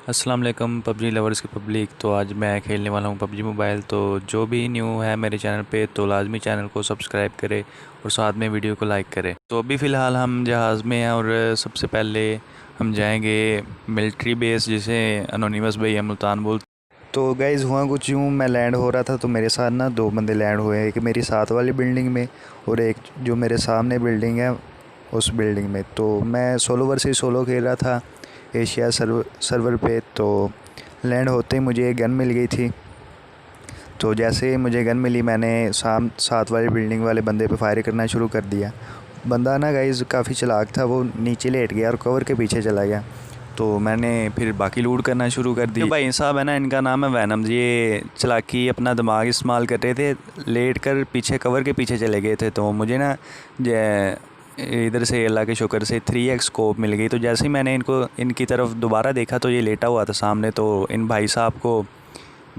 अस्सलाम वालेकुम PUBG lovers की पब्लिक। तो आज मैं खेलने वाला हूँ पबजी मोबाइल। तो जो भी न्यू है मेरे चैनल पे तो लाजमी चैनल को सब्सक्राइब करे और साथ में वीडियो को लाइक करे। तो अभी फ़िलहाल हम जहाज़ में हैं और सबसे पहले हम जाएंगे मिलिट्री बेस जिसे अनोनिमस भैया मुल्तान बोलते। तो गाइज़ हुआ कुछ यूँ, मैं लैंड हो रहा था तो मेरे साथ ना दो बंदे लैंड हुए, एक मेरी साथ वाली बिल्डिंग में और एक जो मेरे सामने बिल्डिंग है उस बिल्डिंग में। तो मैं सोलो वर्सेस सोलो खेल रहा था एशिया सर्वर पे। तो लैंड होते ही मुझे एक गन मिल गई थी। तो जैसे ही मुझे गन मिली मैंने साथ वाली बिल्डिंग वाले बंदे पे फायर करना शुरू कर दिया। बंदा ना गाइज़ काफ़ी चालाक था, वो नीचे लेट गया और कवर के पीछे चला गया। तो मैंने फिर बाकी लूट करना शुरू कर दी। भाई साहब है ना, इनका नाम है वैनम। ये चालाकी अपना दिमाग इस्तेमाल कर रहे थे, लेट कर पीछे कवर के पीछे चले गए थे। तो मुझे ना इधर से अल्लाह के शुक्र से 3x स्कोप मिल गई। तो जैसे ही मैंने इनकी तरफ दोबारा देखा तो ये लेटा हुआ था सामने। तो इन भाई साहब को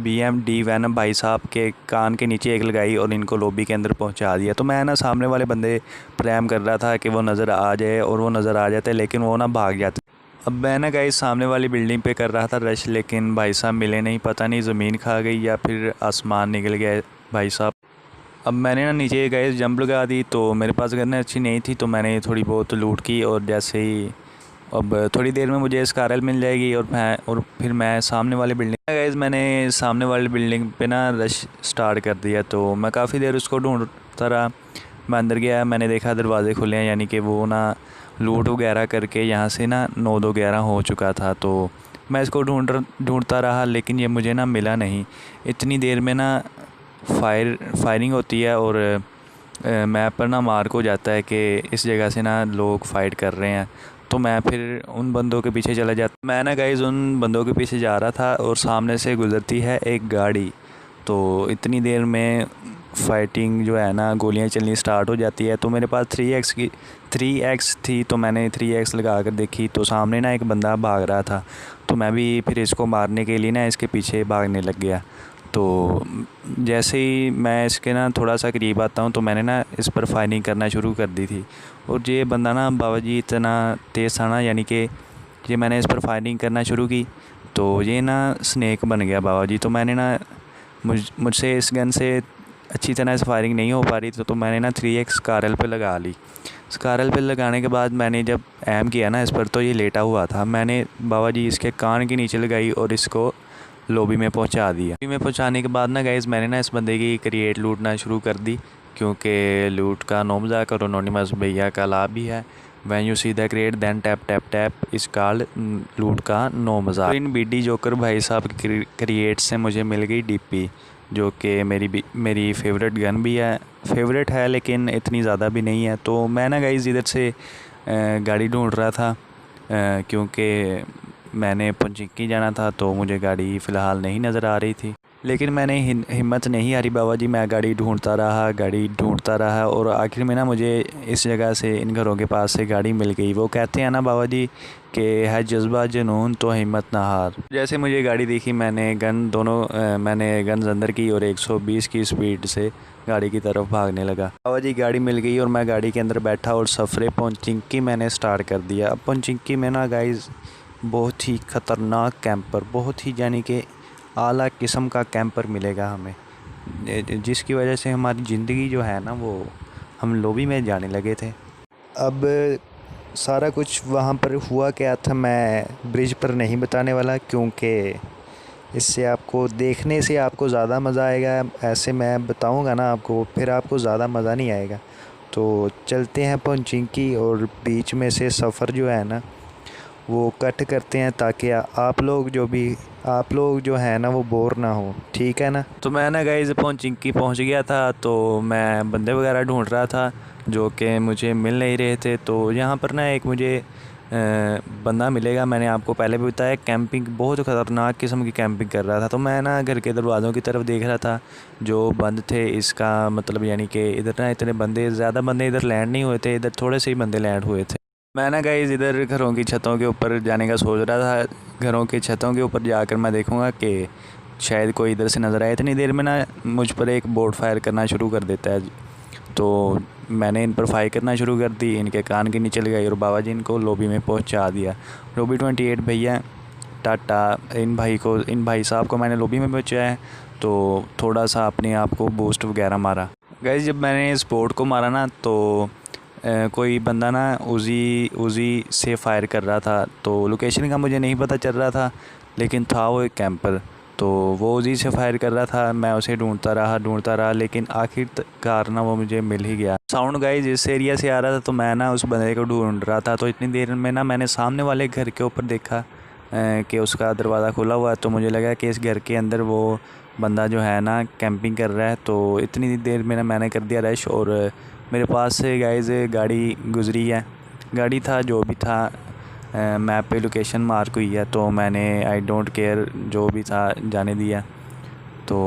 BMD वैनम भाई साहब के कान के नीचे एक लगाई और इनको लॉबी के अंदर पहुंचा दिया। तो मैं ना सामने वाले बंदे प्रेम कर रहा था कि वो नज़र आ जाए और वो नज़र आ जाते, लेकिन वो ना भाग जाते। अब मैं ना गाइस सामने वाली बिल्डिंग पे कर रहा था रश, लेकिन भाई साहब मिले नहीं। पता नहीं ज़मीन खा गई या फिर आसमान निकल गया भाई साहब। अब मैंने ना नीचे गाइस जंप लगा दी। तो मेरे पास गन अच्छी नहीं थी तो मैंने थोड़ी बहुत लूट की और जैसे ही अब थोड़ी देर में मुझे स्कारल मिल जाएगी और फिर मैं सामने वाली बिल्डिंग गाइस मैंने सामने वाली बिल्डिंग पे ना रश स्टार्ट कर दिया। तो मैं काफ़ी देर उसको ढूंढता रहा। मैं अंदर गया, मैंने देखा दरवाज़े खुले हैं, यानी कि वो ना लूट वगैरह करके यहाँ से ना 9-2-11 हो चुका था। तो मैं इसको ढूंढता रहा लेकिन ये मुझे ना मिला नहीं। इतनी देर में ना फायरिंग होती है और मैप पर ना मार्क हो जाता है कि इस जगह से ना लोग फाइट कर रहे हैं। तो मैं फिर उन बंदों के पीछे चला जाता। मैं ना गाइज़ उन बंदों के पीछे जा रहा था और सामने से गुज़रती है एक गाड़ी। तो इतनी देर में फाइटिंग जो है ना, गोलियां चलनी स्टार्ट हो जाती है। तो मेरे पास 3x थी तो मैंने 3x लगा कर देखी तो सामने ना एक बंदा भाग रहा था। तो मैं भी फिर इसको मारने के लिए ना इसके पीछे भागने लग गया। तो जैसे ही मैं इसके ना थोड़ा सा करीब आता हूँ तो मैंने ना इस पर फायरिंग करना शुरू कर दी थी। और ये बंदा ना बाबा जी इतना तेज़ था ना, यानी कि ये मैंने इस पर फायरिंग करना शुरू की तो ये ना स्नेक बन गया बाबा जी। तो मैंने ना मुझसे इस गन से अच्छी तरह से फायरिंग नहीं हो पा रही तो मैंने ना 3x स्कारल पे लगा ली। स्कारल पे लगाने के बाद मैंने जब एम किया ना इस पर तो ये लेटा हुआ था। मैंने बाबा जी इसके कान के नीचे लगाई और इसको लॉबी में पहुंचा दिया। लॉबी में पहुंचाने के बाद ना गाइस मैंने ना इस बंदे की क्रिएट लूटना शुरू कर दी, क्योंकि लूट का नो मज़ाक और अनोनिमस भैया का लाभ भी है। When you see the create then tap tap tap इस कॉल्ड लूट का नो मज़ाक। तो इन BD जोकर भाई साहब की क्रिएट से मुझे मिल गई DP, जो कि मेरी फेवरेट गन भी है। फेवरेट है लेकिन इतनी ज़्यादा भी नहीं है। तो मैं ना गाइस इधर से गाड़ी ढूंढ रहा था, क्योंकि मैंने पंचिंकी जाना था तो मुझे गाड़ी फ़िलहाल नहीं नज़र आ रही थी। लेकिन मैंने हिम्मत नहीं हारी बाबा जी, मैं गाड़ी ढूंढता रहा और आखिर में ना मुझे इस जगह से इन घरों के पास से गाड़ी मिल गई। वो कहते हैं ना बाबा जी कि है जज्बा जुनून तो हिम्मत ना हार। जैसे मुझे गाड़ी देखी मैंने गन अंदर की और 120 की स्पीड से गाड़ी की तरफ भागने लगा। बाबा जी गाड़ी मिल गई और मैं गाड़ी के अंदर बैठा और सफ़रे पंचिंकी मैंने स्टार्ट कर दिया। अब पंचिंकी में ना गाइज़ बहुत ही ख़तरनाक कैंपर, बहुत ही यानी कि आला किस्म का कैंपर मिलेगा हमें, जिसकी वजह से हमारी ज़िंदगी जो है ना वो हम लॉबी में जाने लगे थे। अब सारा कुछ वहाँ पर हुआ क्या था मैं ब्रिज पर नहीं बताने वाला, क्योंकि इससे आपको देखने से आपको ज़्यादा मज़ा आएगा। ऐसे मैं बताऊँगा ना आपको फिर आपको ज़्यादा मज़ा नहीं आएगा। तो चलते हैं पंचिंकी और बीच में से सफ़र जो है ना वो कट करते हैं, ताकि आप लोग जो है ना वो बोर ना हो, ठीक है ना। तो मैं ना गाइस पंचिंकी पहुंच गया था। तो मैं बंदे वगैरह ढूंढ रहा था जो कि मुझे मिल नहीं रहे थे। तो यहाँ पर ना एक मुझे बंदा मिलेगा। मैंने आपको पहले भी बताया कैंपिंग बहुत ख़तरनाक किस्म की कैंपिंग कर रहा था। तो मैं ना घर के दरवाज़ों की तरफ देख रहा था जो बंद थे। इसका मतलब यानी कि इधर ना इतने ज़्यादा बंदे इधर लैंड नहीं हुए थे, इधर थोड़े से ही बंदे लैंड हुए थे। मैं ना गाइस इधर घरों की छतों के ऊपर जाने का सोच रहा था। घरों की छतों के ऊपर जाकर मैं देखूँगा कि शायद कोई इधर से नज़र आए। इतनी देर में ना मुझ पर एक बोट फायर करना शुरू कर देता है। तो मैंने इन पर फायर करना शुरू कर दी, इनके कान के नीचे लगाई और बाबा जी इनको लॉबी में पहुंचा दिया। लॉबी 28 भैया टाटा इन भाई साहब को मैंने लॉबी में पहुँचाया, तो थोड़ा सा अपने आप को बूस्ट वगैरह मारा। गाइस जब मैंने इस बोट को मारा ना तो कोई बंदा ना उजी से फायर कर रहा था, तो लोकेशन का मुझे नहीं पता चल रहा था, लेकिन था वो एक कैंपर, तो वो उजी से फायर कर रहा था। मैं उसे ढूंढता रहा, लेकिन आखिरकार ना वो मुझे मिल ही गया। साउंड गाइस इस एरिया से आ रहा था, तो मैं ना उस बंदे को ढूंढ रहा था। तो इतनी देर में ना मैंने सामने वाले घर के ऊपर देखा कि उसका दरवाज़ा खुला हुआ है, तो मुझे लगा कि इस घर के अंदर वो बंदा जो है ना कैंपिंग कर रहा है। तो इतनी देर में ना मैंने कर दिया रश, और मेरे पास से गाइस गाड़ी गुजरी है, गाड़ी था जो भी था, मैप पे लोकेशन मार्क हुई है, तो मैंने आई डोंट केयर जो भी था जाने दिया। तो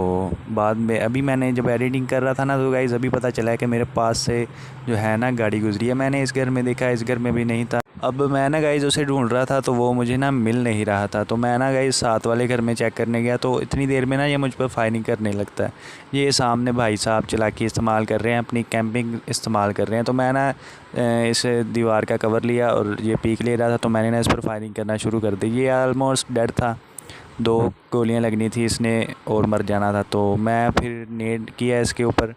बाद में अभी मैंने जब एडिटिंग कर रहा था ना, तो गाइस अभी पता चला है कि मेरे पास से जो है ना गाड़ी गुजरी है। मैंने इस घर में देखा, इस घर में भी नहीं था। अब मैं ना गाइस उसे ढूंढ रहा था, तो वो मुझे ना मिल नहीं रहा था। तो मैं ना गाइस साथ वाले घर में चेक करने गया, तो इतनी देर में ना ये मुझ पर फायरिंग करने लगता है। ये सामने भाई साहब चालाकी इस्तेमाल कर रहे हैं, अपनी कैंपिंग इस्तेमाल कर रहे हैं। तो मैं ना इस दीवार का कवर लिया और ये पीक ले रहा था, तो मैंने ना इस पर फायरिंग करना शुरू कर दी। ये ऑलमोस्ट डेड था, 2 गोलियां लगनी थी इसने और मर जाना था। तो मैं फिर नेट किया इसके ऊपर,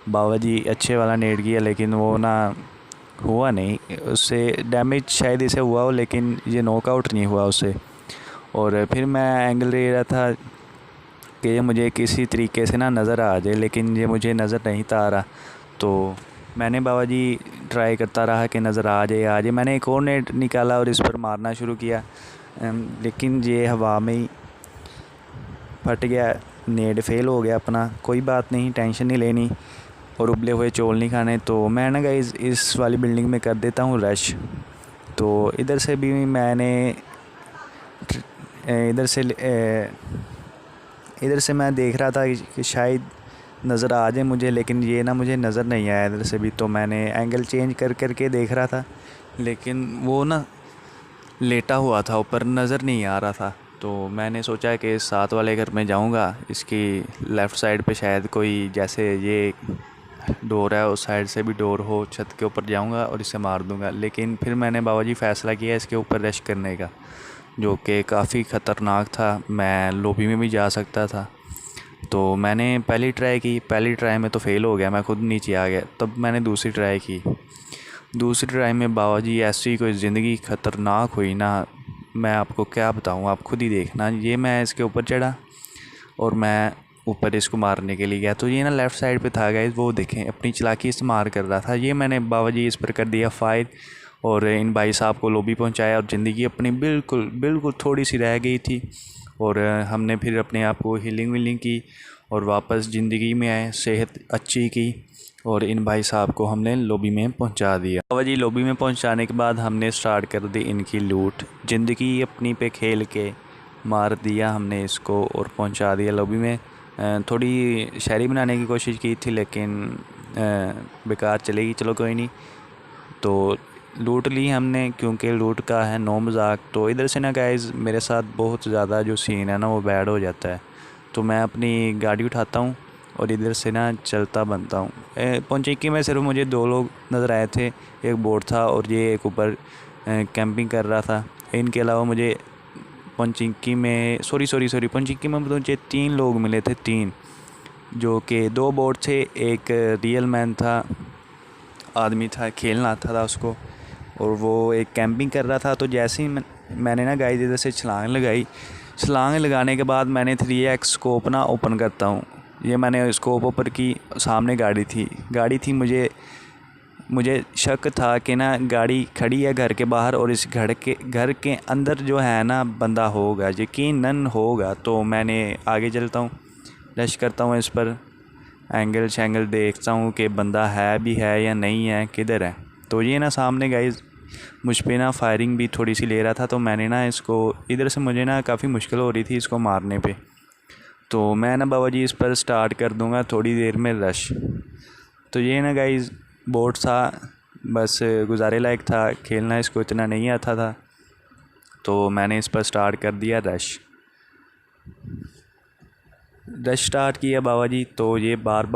बाबा जी अच्छे वाला नेट किया, लेकिन वो ना हुआ नहीं, उससे डैमेज शायद इसे हुआ हो, लेकिन ये नॉकआउट नहीं हुआ उससे। और फिर मैं एंगल ले रहा था कि ये मुझे किसी तरीके से ना नज़र आ जाए, लेकिन ये मुझे नज़र नहीं था आ रहा। तो मैंने बाबा जी ट्राई करता रहा कि नज़र आ जाए। मैंने एक और नेट निकाला और इस पर मारना शुरू किया, लेकिन ये हवा में ही फट गया, नेट फेल हो गया अपना। कोई बात नहीं, टेंशन नहीं लेनी और उबले हुए चौल नहीं खाने। तो मैं ना गाइस इस वाली बिल्डिंग में कर देता हूँ रश। तो इधर से भी मैंने इधर से मैं देख रहा था कि शायद नज़र आ जाए मुझे, लेकिन ये ना मुझे नज़र नहीं आया इधर से भी। तो मैंने एंगल चेंज कर के देख रहा था, लेकिन वो ना लेटा हुआ था ऊपर, नज़र नहीं आ रहा था। तो मैंने सोचा कि साथ वाले घर में जाऊंगा, इसकी लेफ़्ट साइड पे शायद कोई, जैसे ये डोर है उस साइड से भी डोर हो, छत के ऊपर जाऊंगा और इसे मार दूंगा। लेकिन फिर मैंने बाबा जी फ़ैसला किया इसके ऊपर रश करने का, जो कि काफ़ी ख़तरनाक था। मैं लॉबी में भी जा सकता था। तो मैंने पहली ट्राई में तो फ़ेल हो गया, मैं खुद नीचे आ गया। तब मैंने दूसरी ट्राई में बाबा जी ऐसी कोई ज़िंदगी ख़तरनाक हुई ना, मैं आपको क्या बताऊँ, आप खुद ही देखना। ये मैं इसके ऊपर चढ़ा और मैं ऊपर इसको मारने के लिए गया, तो ये ना लेफ़्ट साइड पे था गाइस, वो देखें अपनी चालाकी इस्तेमाल कर रहा था। ये मैंने बाबा जी इस पर कर दिया फायर और इन भाई साहब को लॉबी पहुंचाया, और ज़िंदगी अपनी बिल्कुल थोड़ी सी रह गई थी। और हमने फिर अपने आप को हीलिंग वीलिंग की और वापस ज़िंदगी में आए, सेहत अच्छी की, और इन भाई साहब को हमने लॉबी में पहुंचा दिया। बाबा जी लॉबी में पहुंचाने के बाद हमने स्टार्ट कर दी इनकी लूट। ज़िंदगी अपनी पे खेल के मार दिया हमने इसको और पहुंचा दिया लॉबी में। थोड़ी शायरी बनाने की कोशिश की थी, लेकिन बेकार चलेगी, चलो कोई नहीं। तो लूट ली हमने, क्योंकि लूट का है नो मजाक। तो इधर से ना गाइस मेरे साथ बहुत ज़्यादा जो सीन है ना वो बैड हो जाता है। तो मैं अपनी गाड़ी उठाता हूँ और इधर से ना चलता बनता हूँ। पौंचीकी में सिर्फ मुझे 2 लोग नज़र आए थे, एक बोट था और ये एक ऊपर कैंपिंग कर रहा था। इनके अलावा मुझे पौंचीकी में पौंचीकी में मुझे 3 लोग मिले थे, 3, जो कि 2 बोट थे, एक रियल मैन था, आदमी था, खेलना आता था उसको, और वो एक कैंपिंग कर रहा था। तो जैसे ही मैंने ना गाइस इधर से छलांग लगाने के बाद मैंने 3x स्कोप ना ओपन करता हूँ। ये मैंने स्कोप ओपन की, सामने गाड़ी थी। मुझे शक था कि ना गाड़ी खड़ी है घर के बाहर और इस घर के अंदर जो है ना बंदा होगा, यकीनन होगा। तो मैंने आगे चलता हूँ, रश करता हूँ इस पर, एंगल शैंगल देखता हूँ कि बंदा है भी है या नहीं है, किधर है। तो ये ना सामने गाइस मुझ पे ना फायरिंग भी थोड़ी सी ले रहा था। तो मैंने ना इसको इधर से, मुझे ना काफ़ी मुश्किल हो रही थी इसको मारने पे। तो मैं ना बाबा जी इस पर स्टार्ट कर दूँगा थोड़ी देर में रश। तो ये ना गाइस बोट था, बस गुजारे लायक था, खेलना इसको इतना नहीं आता था। तो मैंने इस पर स्टार्ट कर दिया रश स्टार्ट किया बाबा जी। तो ये बार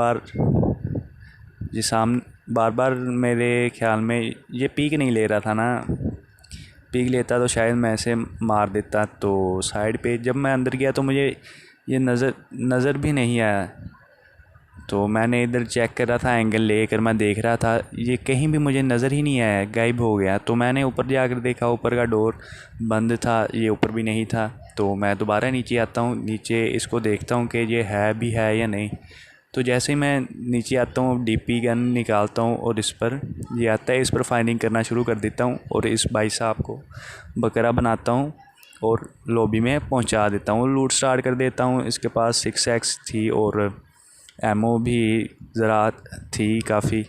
बार मेरे ख्याल में ये पीक नहीं ले रहा था ना, पीक लेता तो शायद मैं ऐसे मार देता। तो साइड पे जब मैं अंदर गया तो मुझे ये नज़र भी नहीं आया। तो मैंने इधर चेक कर रहा था, एंगल लेकर मैं देख रहा था, ये कहीं भी मुझे नज़र ही नहीं आया, गायब हो गया। तो मैंने ऊपर जाकर देखा, ऊपर का डोर बंद था, ये ऊपर भी नहीं था। तो मैं दोबारा नीचे आता हूँ, नीचे इसको देखता हूँ कि ये है भी है या नहीं। तो जैसे ही मैं नीचे आता हूँ, डीपी गन निकालता हूँ और इस पर ये आता है, इस पर फायरिंग करना शुरू कर देता हूँ और इस भाई साहब को बकरा बनाता हूँ और लॉबी में पहुँचा देता हूँ। लूट स्टार्ट कर देता हूँ। इसके पास 6x थी और एमओ भी ज़रा थी काफ़ी।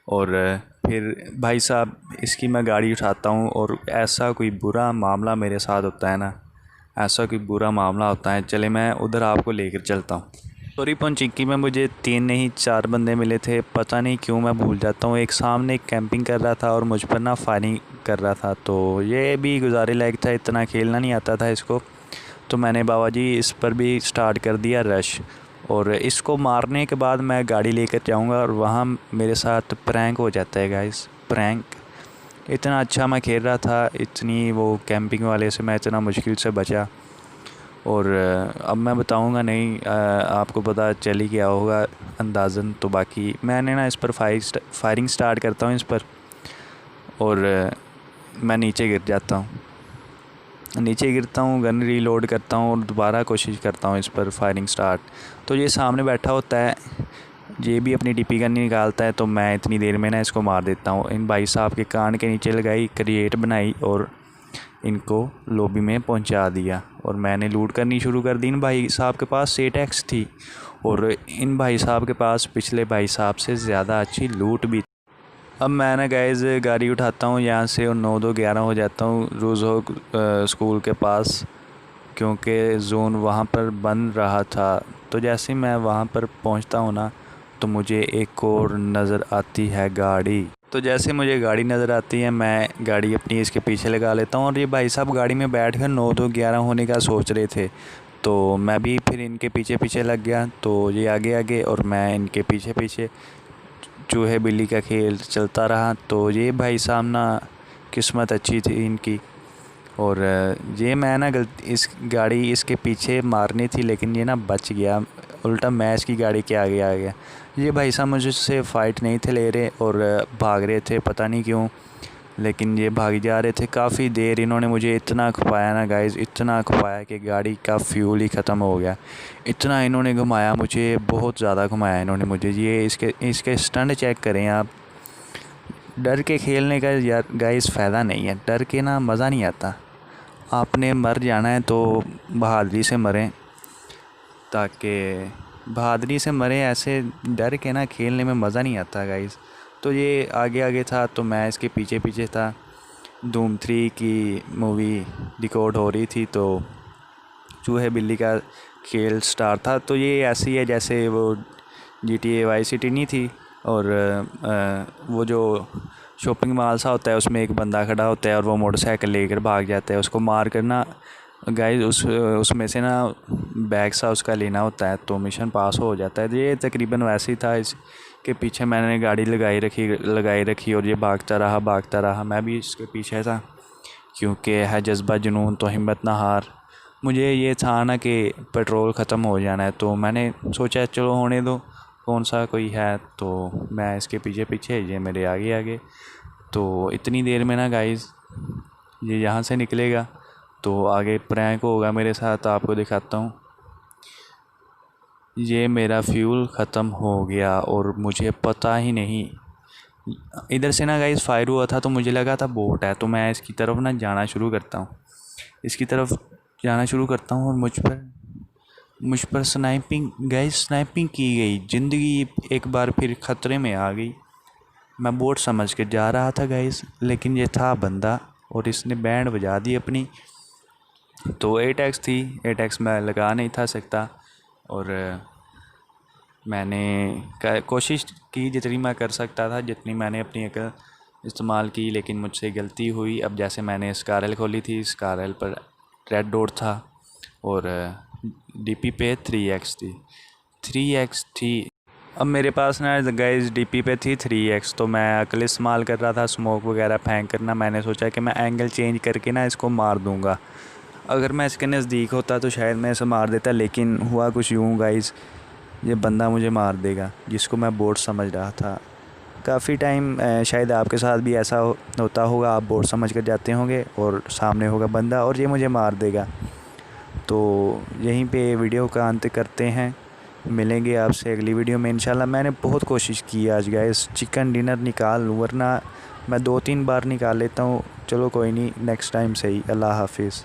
और फिर भाई साहब इसकी मैं गाड़ी उठाता हूँ और ऐसा कोई बुरा मामला मेरे साथ होता है ना, ऐसा कोई बुरा मामला होता है। चले मैं उधर आपको लेकर चलता हूँ। सॉरी पंचिंकी में मुझे 3 नहीं 4 बंदे मिले थे, पता नहीं क्यों मैं भूल जाता हूँ। एक सामने एक कैंपिंग कर रहा था और मुझ पर ना फायरिंग कर रहा था। तो ये भी गुजारे लायक था, इतना खेलना नहीं आता था इसको। तो मैंने बाबा जी इस पर भी स्टार्ट कर दिया रश। और इसको मारने के बाद मैं गाड़ी लेकर जाऊंगा और वहाँ मेरे साथ प्रैंक हो जाता है गाइस। प्रैंक इतना अच्छा मैं खेल रहा था, इतनी वो कैंपिंग वाले से मैं इतना मुश्किल से बचा। और अब मैं बताऊंगा नहीं, आपको पता चल ही गया होगा अंदाज़न। तो बाकी मैंने ना इस पर फायरिंग स्टार्ट करता हूँ इस पर, और मैं नीचे गिर जाता हूँ। नीचे गिरता हूँ, गन रीलोड करता हूँ और दोबारा कोशिश करता हूँ इस पर फायरिंग स्टार्ट। तो ये सामने बैठा होता है, ये भी अपनी डीपी गन निकालता है। तो मैं इतनी देर में ना इसको मार देता हूँ। इन भाई साहब के कान के नीचे लगाई, क्रिएट बनाई और इनको लॉबी में पहुंचा दिया। और मैंने लूट करनी शुरू कर दी। इन भाई साहब के पास 8x थी और इन भाई साहब के पास पिछले भाई साहब से ज़्यादा अच्छी लूट भी। अब मैं ना गाइज़ गाड़ी उठाता हूँ यहाँ से और 9-2-11 हो जाता हूँ रूज़ो स्कूल के पास, क्योंकि जोन वहाँ पर बन रहा था। तो जैसे ही मैं वहाँ पर पहुँचता हूँ ना, तो मुझे एक और नज़र आती है गाड़ी। तो जैसे मुझे गाड़ी नज़र आती है, मैं गाड़ी अपनी इसके पीछे लगा लेता हूँ। और ये भाई साहब गाड़ी में बैठ कर 9-2-11 होने का सोच रहे थे। तो मैं भी फिर इनके पीछे पीछे लग गया। तो ये आगे आगे और मैं इनके पीछे पीछे, चूहे बिल्ली का खेल चलता रहा। तो ये भाई साहब ना किस्मत अच्छी थी इनकी। और ये मैं ना इस गाड़ी इसके पीछे मारनी थी, लेकिन ये ना बच गया, उल्टा मैं इसकी गाड़ी के आगे आ गया। ये भाई साहब मुझसे फ़ाइट नहीं थे ले रहे और भाग रहे थे, पता नहीं क्यों, लेकिन ये भाग जा रहे थे। काफ़ी देर इन्होंने मुझे इतना खपाया ना गाइस, इतना खपाया कि गाड़ी का फ्यूल ही ख़त्म हो गया। इतना इन्होंने घुमाया मुझे, बहुत ज़्यादा घुमाया इन्होंने मुझे। ये इसके स्टंट चेक करें आप। डर के खेलने का यार गाइस फ़ायदा नहीं है, डर के ना मज़ा नहीं आता। आपने मर जाना है तो बहादुरी से मरें, ताकि बहादुरी से मरें। ऐसे डर के ना खेलने में मज़ा नहीं आता गाइस। तो ये आगे आगे था तो मैं इसके पीछे पीछे था। धूम 3 की मूवी रिकॉर्ड हो रही थी, तो चूहे बिल्ली का खेल स्टार था। तो ये ऐसी है जैसे वो GTA वाई सिटी नहीं थी, और वो जो शॉपिंग मॉल सा होता है उसमें एक बंदा खड़ा होता है और वो मोटरसाइकिल लेकर भाग जाता है। उसको मार कर ना गाइस उसमें से ना बैग सा उसका लेना होता है, तो मिशन पास हो जाता है। ये तकरीबन वैसे ही था। इसके पीछे मैंने गाड़ी लगाई रखी और ये भागता रहा। मैं भी इसके पीछे था, क्योंकि है जज्बा जुनून तो हिम्मत ना हार। मुझे ये था ना कि पेट्रोल ख़त्म हो जाना है, तो मैंने सोचा चलो होने दो, कौन सा कोई है। तो मैं इसके पीछे पीछे, ये मेरे आगे आगे। तो इतनी देर में ना गाइस ये यहाँ से निकलेगा, तो आगे प्रैंक होगा मेरे साथ, आपको दिखाता हूँ। ये मेरा फ्यूल ख़त्म हो गया और मुझे पता ही नहीं। इधर से ना गाइस फायर हुआ था तो मुझे लगा था बोट है, तो मैं इसकी तरफ ना जाना शुरू करता हूँ। इसकी तरफ जाना शुरू करता हूँ और मुझ पर स्नाइपिंग की गई। ज़िंदगी एक बार फिर ख़तरे में आ गई। मैं बोट समझ के जा रहा था गाइस, लेकिन ये था बंदा और इसने बैंड बजा दी अपनी। तो 8x थी, 8x मैं लगा नहीं था सकता। और मैंने कोशिश की जितनी मैं कर सकता था, जितनी मैंने अपनी अकल इस्तेमाल की, लेकिन मुझसे गलती हुई। अब जैसे मैंने स्कारल खोली थी, स्कारल पर रेड डॉट था और डीपी पे 3x थी। अब मेरे पास ना गाइस डीपी पे थी 3x, तो मैं अकल इस्तेमाल कर रहा था स्मोक वगैरह फेंक करना। मैंने सोचा कि मैं एंगल चेंज करके ना इसको मार दूंगा। अगर मैं इसके नज़दीक होता तो शायद मैं इसे मार देता, लेकिन हुआ कुछ यूँ गाइस, ये बंदा मुझे मार देगा जिसको मैं बोट समझ रहा था। काफ़ी टाइम शायद आपके साथ भी ऐसा होता होगा, आप बोट समझ कर जाते होंगे और सामने होगा बंदा और ये मुझे मार देगा। तो यहीं पे वीडियो का अंत करते हैं, मिलेंगे आपसे अगली वीडियो में इंशाल्लाह। मैंने बहुत कोशिश की आज गाइस चिकन डिनर निकाल लूँ, वरना मैं 2-3 बार निकाल लेता हूँ। चलो कोई नहीं, नेक्स्ट टाइम सही। अल्लाह हाफिज़।